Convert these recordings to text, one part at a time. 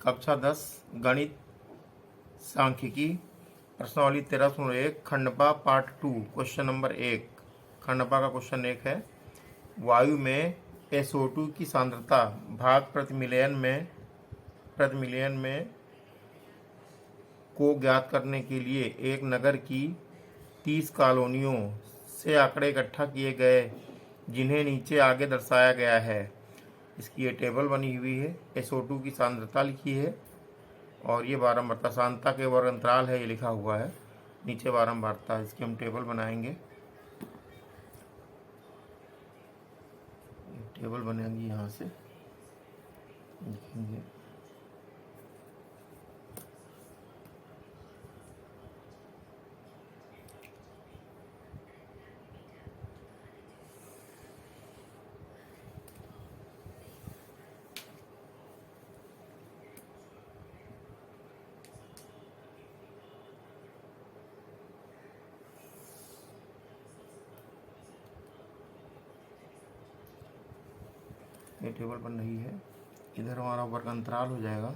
कक्षा 10 गणित सांख्यिकी प्रश्नावली 1301 खंडपा पार्ट 2 क्वेश्चन नंबर 1। खंडपा का क्वेश्चन 1 है, वायु में SO2 की सांद्रता भाग प्रति मिलियन में को ज्ञात करने के लिए एक नगर की 30 कॉलोनियों से आंकड़े इकट्ठा किए गए, जिन्हें नीचे आगे दर्शाया गया है। इसकी ये टेबल बनी हुई है, SO2 की सांद्रता लिखी है और ये बारंबारता सांद्रता के वर्ग अंतराल है, ये लिखा हुआ है नीचे बारंबारता। इसकी हम टेबल बनाएंगे, टेबल बनेगी, यहाँ से लिखेंगे। ये टेबल बन रही है, इधर हमारा वर्ग अंतराल हो जाएगा।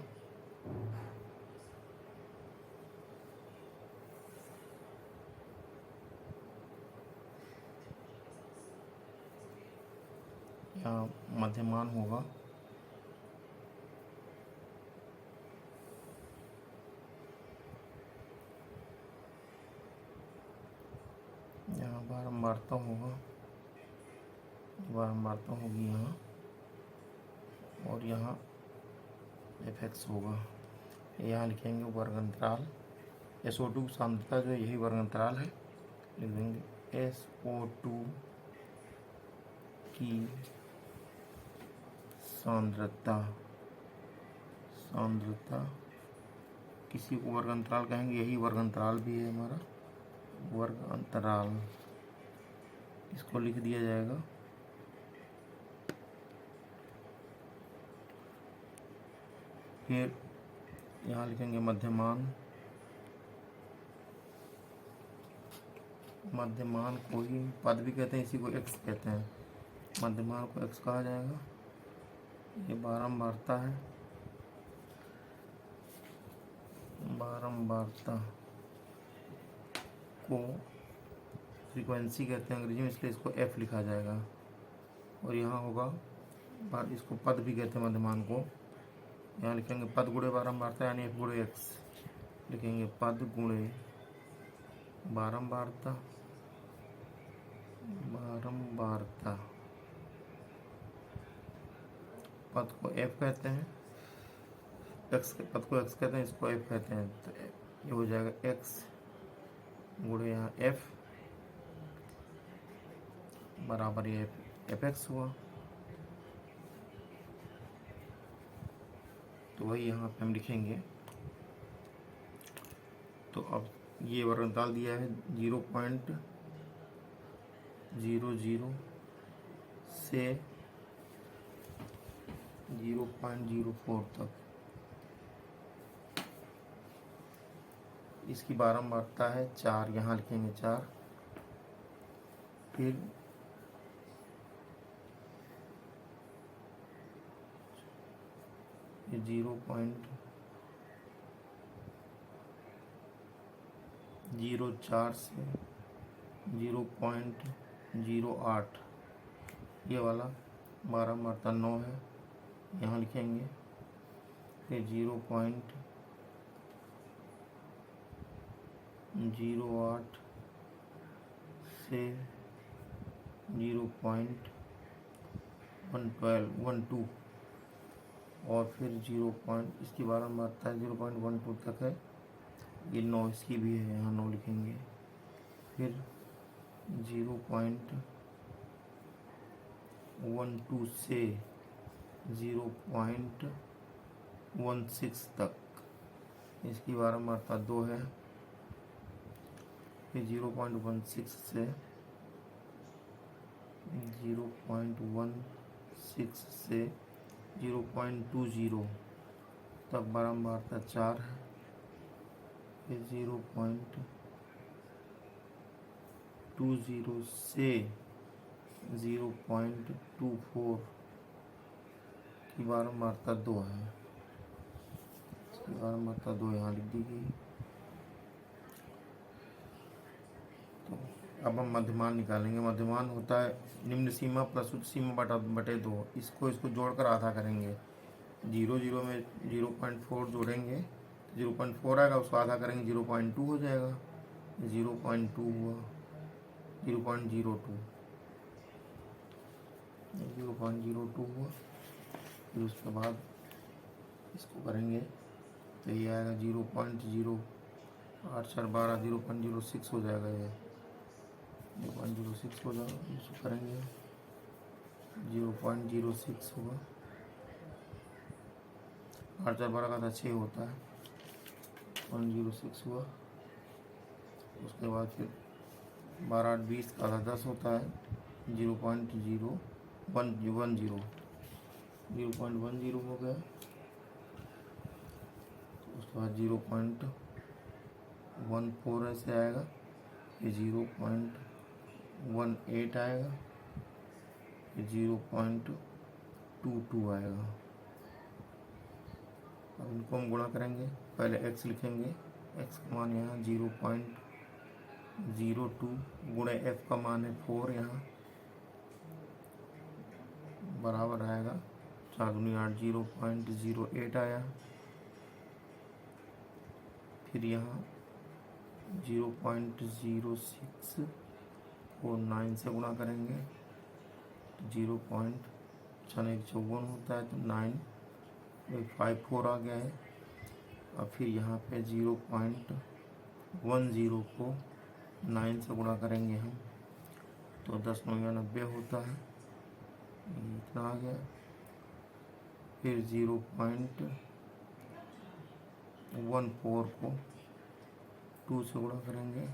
यहाँ मध्यमान होगा, यहाँ बारंबारता होगा, बारंबारता होगी यहाँ, और यहाँ FX होगा। यहाँ लिखेंगे वर्ग अंतराल। SO2 सांद्रता जो यही वर्ग अंतराल है, लिख देंगे SO2 की सांद्रता किसी को वर्ग अंतराल कहेंगे, यही वर्ग अंतराल भी है हमारा वर्ग अंतराल। इसको लिख दिया जाएगा। फिर यहाँ लिखेंगे मध्यमान को ही पद भी कहते हैं, इसी को X कहते हैं। मध्यमान को X कहा जाएगा। ये बारंबारता है, बारंबारता को फ्रीक्वेंसी कहते हैं अंग्रेजी में, इसलिए इसको F लिखा जाएगा। और यहाँ होगा, इसको पद भी कहते हैं मध्यमान को। यहाँ लिखेंगे पद गुणे बारंबारता, यानी F गुणे X। लिखेंगे पद गुणे बारंबारता, पद को F कहते हैं, पद को X कहते हैं, इसको F कहते हैं। तो ये हो जाएगा X गुणे यहाँ F बराबर ये FX हुआ। तो वही यहाँ पे हम लिखेंगे। तो अब ये वर्ग अंतराल दिया है 0.00 से 0.04 तक। इसकी बारंबारता है 4, यहाँ लिखेंगे 4। फिर ये 0.04 से 0.08, ये वाला बारंबारता 9 है, यहाँ लिखेंगे। फिर 0.08 से 0.12 और फिर इसकी बारंबारता 0.12 तक है, ये 9 इसकी भी है, यहाँ 9 लिखेंगे। फिर 0.12 से 0.16 तक, इसकी बारंबारता 2 है। फिर 0.16 से 0.20 तक बारंबारता 4 है। फिर 0.20 से 0.24 की बारंबारता 2 है। इसकी बारंबारता 2 यहाँ लिख दी गई। तो अब हम मध्यमान निकालेंगे। मध्यमान होता है निम्न सीमा प्लस उच्च सीमा बटे 2। इसको जोड़कर आधा करेंगे। 0 में 0.4 जोड़ेंगे, 0.4 आएगा, उसको आधा करेंगे 0.2 हो जाएगा। 0.2 हुआ, 0.02 हुआ। फिर उसके बाद इसको करेंगे तो ये आएगा 0.08 0.06 हो जाएगा। ये 0.06 हो जाएगा। इसको करेंगे 0.06 हुआ। 8 का 6 होता है, 0.06 हुआ। उसके बाद फिर 12 का 10 होता है, 0.010 हो गया। उसके बाद 0.14 ऐसे आएगा, ये 0.18 आएगा, ये 0.22 आएगा। अब इनको हम गुणा करेंगे। पहले x लिखेंगे, x का मान यहाँ 0.02 गुणे f का मान है 4, यहाँ बराबर आएगा 4 दूनी 8, 0.08 आया। फिर यहाँ 0.06 को 9 से गुणा करेंगे, 0.54 होता है, तो 954 आ गया है। और फिर यहाँ पे 0.10 को 9 से गुणा करेंगे हम, तो 10 9 90 होता है, इतना आ गया। फिर 0.14 को 2 से गुणा करेंगे,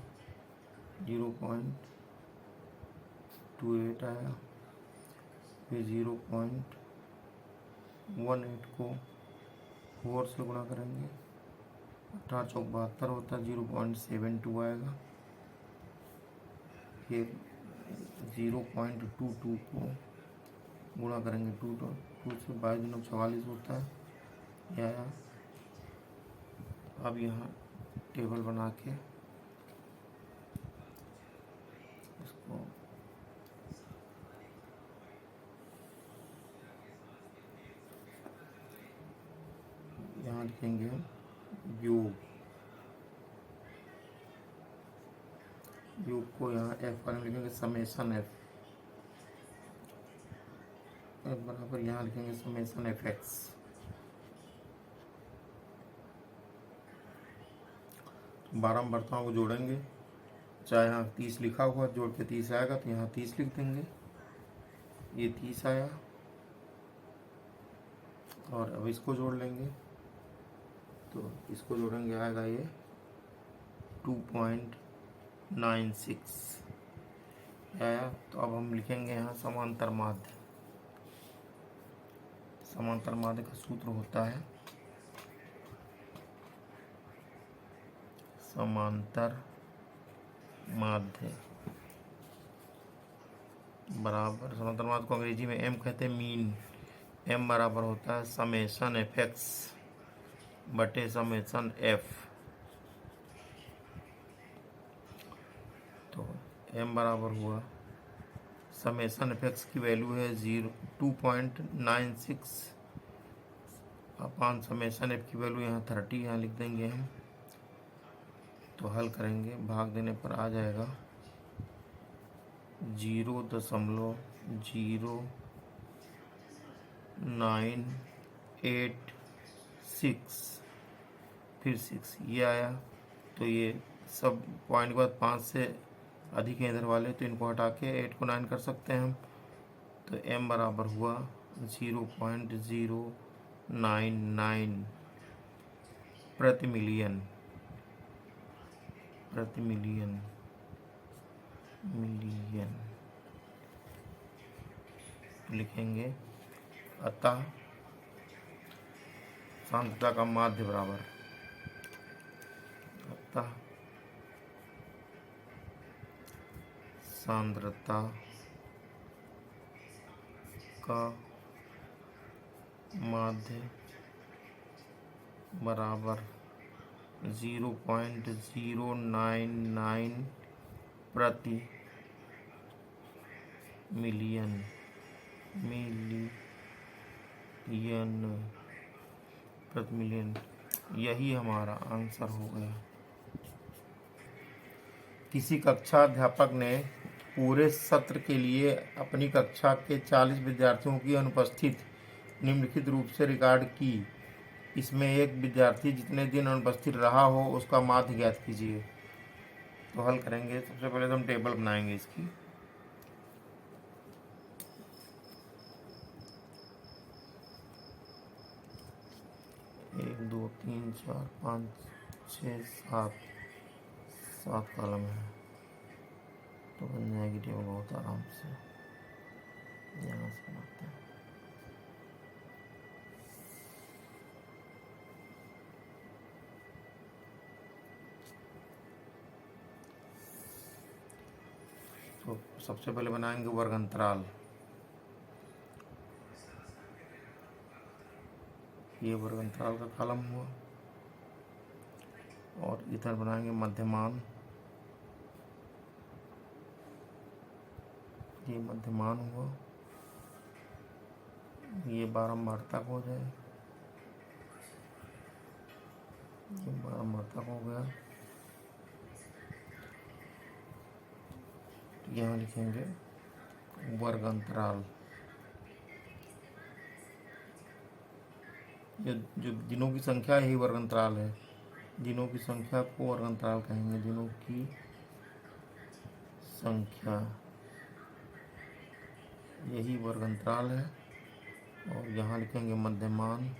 0.28 आया। फिर 0.18 को 4 से गुणा करेंगे, 18 चौक 72 होता है, 0.72 आएगा। फिर 0.22 को गुणा करेंगे 2 से, 22 9 44 होता है, यह आया। अब यहाँ टेबल बना के इसको यहाँ लिखेंगे हम योग को यहाँ f वाले लिखेंगे समेसन f बराबर, यहाँ लिखेंगे समेसन fx। बारंबारताओं को जोड़ेंगे, चाहे यहाँ 30 लिखा हुआ, जोड़ के 30 आएगा तो यहाँ 30 लिख देंगे, ये 30 आया। और अब इसको जोड़ लेंगे, तो इसको जोड़ेंगे, आएगा ये 2.96 आया। तो अब हम लिखेंगे यहाँ समांतर माध्य। समांतर माध्य का सूत्र होता है समांतर माध्य बराबर, समांतर माध्य को अंग्रेजी में m कहते हैं, मीन। m बराबर होता है समेसन fx बटे समेसन f। तो m बराबर हुआ, समेसन fx की वैल्यू है 2.96 अपान समेसन f की वैल्यू यहाँ 30, यहाँ लिख देंगे हम। तो हल करेंगे, भाग देने पर आ जाएगा 0.0986, फिर 6 ये आया। तो ये सब पॉइंट के बाद 5 से अधिक है इधर वाले, तो इनको हटा के 8 को 9 कर सकते हैं हम। तो m बराबर हुआ 0.099 प्रति मिलियन लिखेंगे। अतः सांद्रता का माध्य बराबर, अतः सांद्रता का माध्य बराबर 0.099 प्रति मिलियन प्रति मिलियन। यही हमारा आंसर हो गया। किसी कक्षा अध्यापक ने पूरे सत्र के लिए अपनी कक्षा के 40 विद्यार्थियों की अनुपस्थित निम्नलिखित रूप से रिकॉर्ड की। इसमें एक विद्यार्थी जितने दिन अनुपस्थित रहा हो उसका माध्य ज्ञात कीजिए। तो हल करेंगे। सबसे पहले तो हम टेबल बनाएंगे इसकी। एक, दो, तीन, चार, पाँच, 6, 7 कॉलम है, तो बन जाएगी टेबल बहुत आराम से। यहाँ से बनाते हैं। तो सबसे पहले बनाएंगे वर्ग अंतराल। ये वर्ग अंतराल का कॉलम हुआ। और इधर बनाएंगे मध्यमान। ये मध्यमान हुआ। ये बारंबारता हो जाए। ये बारंबारता हो गया। यहाँ लिखेंगे वर्ग अंतराल। जो दिनों की संख्या यही वर्ग अंतराल है। दिनों की संख्या को वर्ग अंतराल कहेंगे। दिनों की संख्या यही वर्ग अंतराल है। और यहाँ लिखेंगे मध्यमान।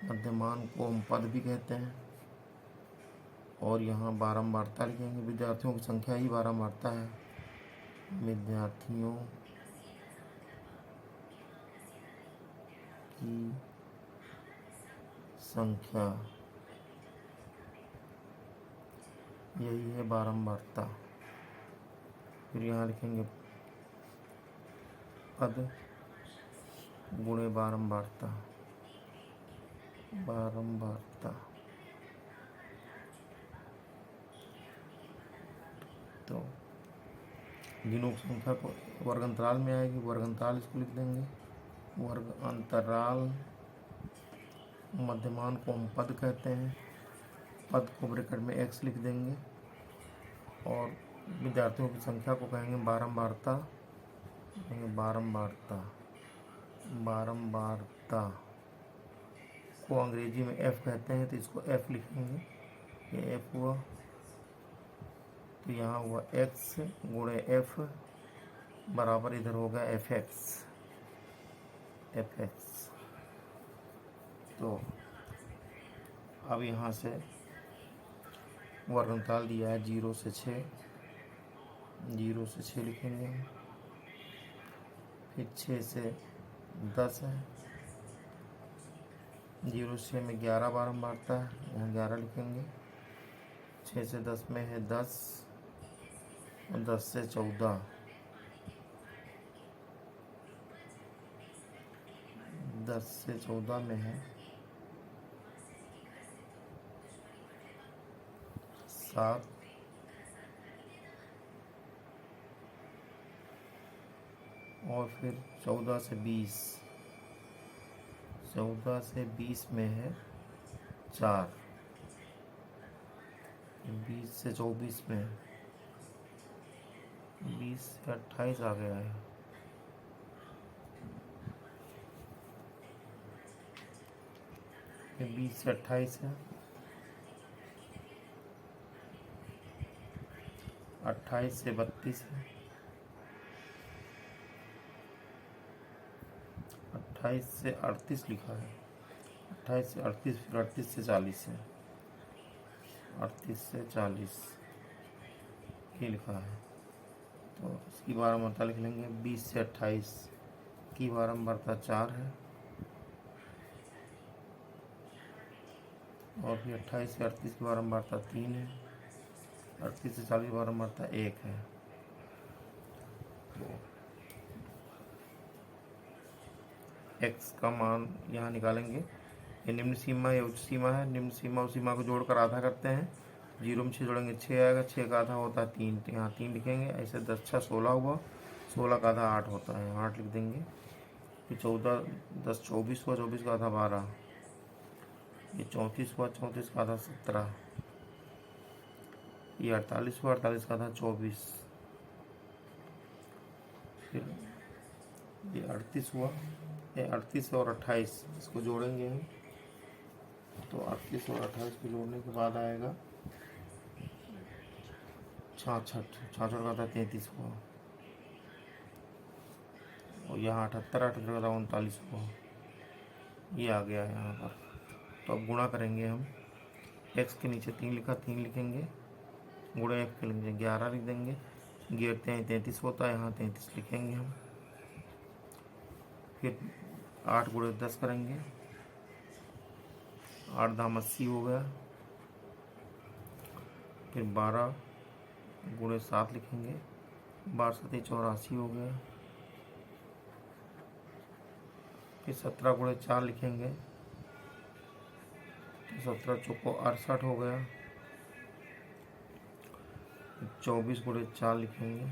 मध्यमान को हम पद भी कहते हैं। और यहाँ बारंबारता लिखेंगे। विद्यार्थियों की संख्या ही बारंबारता है। विद्यार्थियों की संख्या यही है बारंबारता। फिर यहाँ लिखेंगे पद गुणे बारंबारता। तो दिनों की संख्या को वर्ग अंतराल में आएगी। वर्ग अंतराल इसको लिख देंगे। वर्ग अंतराल। मध्यमान को हम पद कहते हैं। पद को ब्रैकेट में x लिख देंगे। और विद्यार्थियों की संख्या को कहेंगे बारंबारता। बारंबारता को अंग्रेजी में f कहते हैं, तो इसको f लिखेंगे। ये f हुआ। तो यहाँ हुआ x गुणे f बराबर इधर होगा fx। तो अब यहाँ से वर्ग अंतराल दिया है 0 से 6। 0 से 6 लिखेंगे। फिर 6 से 10 है। 0 से 6 में 11 बारंबारता है। यहाँ 11 लिखेंगे। 6 से 10 में है 10। और 10 से 14। 10 से 14 में है 7। और फिर 14 से 20। 14 से 20 में है 4। 20 से 24 में 20 से 28 आ गया है। ये 20 से 28 है। 28 से 32 है। 28 से 38 लिखा है। 28 से 38, फिर 38 से 40 है। 38 से 40 ये लिखा है। तो इसकी बारंबारता लिख लेंगे। 20 से 28 की बारंबारता 4 है। और फिर 28 से 38 की बारंबारता 3 है। 38 से 40 की बारंबारता 1 है। तो x का मान यहाँ निकालेंगे। ये निम्न सीमा, ये उच्च सीमा है। निम्न सीमा उस सीमा को जोड़कर आधा करते हैं। 0 में 6 जोड़ेंगे 6 आएगा। 6 का आधा होता है 3, तो यहाँ 3 लिखेंगे। ऐसे 10 6 16 हुआ। 16 का आधा 8 होता है, 8 लिख देंगे। फिर 14 10 24 हुआ। 24 का आधा 12। ये 34 हुआ। 34 का आधा 17। ये 48 हुआ। 48 का आधा 24। फिर ये 38 हुआ। ये 38 और 28 इसको जोड़ेंगे हम, तो 38 और 28 को जोड़ने के बाद आएगा 66। 66 का था 33 हुआ। और यहाँ 78, 78 का था 39 हुआ। ये आ गया यहाँ पर। तो अब गुणा करेंगे हम। x के नीचे 3 लिखा, 3 लिखेंगे। गुणे f के नीचे 11 लिख देंगे। गिरते हैं 33 होता है, यहाँ 33 लिखेंगे हम। फिर 8 गुणे 10 करेंगे। 8 दाम 80 हो गया। फिर 12 गुणे 7 लिखेंगे। 12 7 84 हो गया। फिर 17 गुणे 4 लिखेंगे, तो 17 चौको 68 हो गया। 24 गुणे 4 लिखेंगे,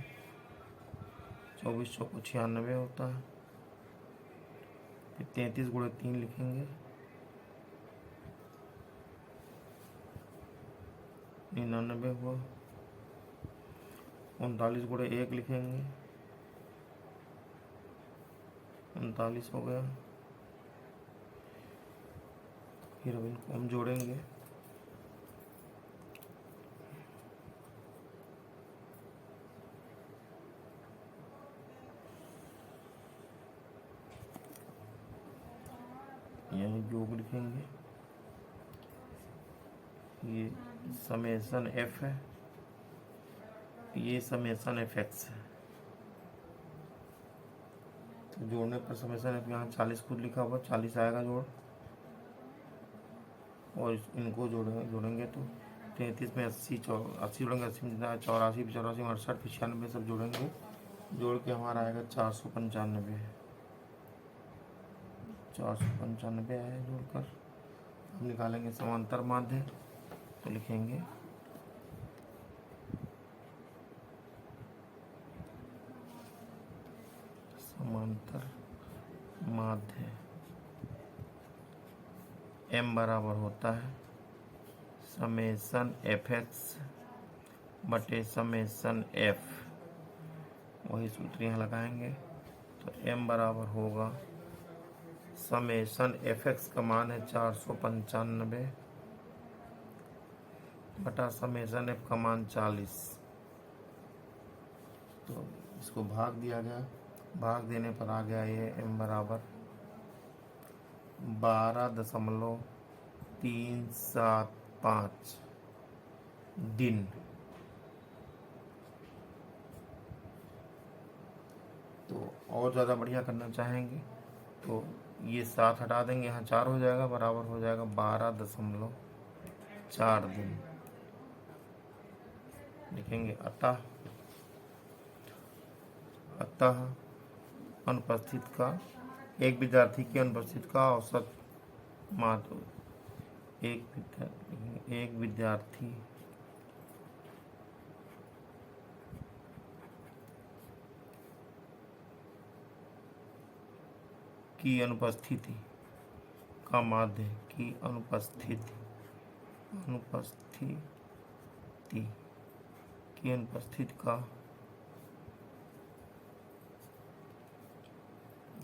24 चौको 96 होता है। फिर 33 गुणे 3 लिखेंगे, 99 हुआ। 39 गुणे 1 लिखेंगे, 39 हो गया। फिर अब इनको हम जोड़ेंगे। यहाँ योग लिखेंगे। ये समेसन एफ है, ये समेसन एफ एक्स है। तो जोड़ने पर समेसन एफ, यहाँ 40 खुद लिखा हुआ, 40 आएगा जोड़। और इनको जोड़ेंगे तो 33 में 80 80 जोड़ेंगे। 80 में 84 84 में 68 96 सब जोड़ेंगे। जोड़ के हमारा आएगा 495। 495 आया जोड़कर। हम निकालेंगे समांतर माध्य, तो लिखेंगे समांतर माध्य m बराबर होता है समेसन एफ एक्स बटे समेसन एफ। वही सूत्र यहाँ लगाएंगे, तो m बराबर होगा समेसन एफ एक्स का मान है 495 बटा समेसन एफ का मान 40। तो इसको भाग दिया गया। भाग देने पर आ गया ये m बराबर 12.375 दिन। तो और ज़्यादा बढ़िया करना चाहेंगे तो ये 7 हटा देंगे, यहाँ 4 हो जाएगा, बराबर हो जाएगा 12.4 दिन। लिखेंगे अतः अनुपस्थित का, एक विद्यार्थी की अनुपस्थित का औसत माध्य, एक विद्यार्थी की अनुपस्थिति का माध्य की अनुपस्थिति का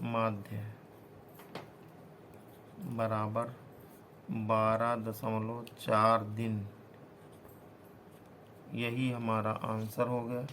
माध्य बराबर 12.4 दिन। यही हमारा आंसर हो गया।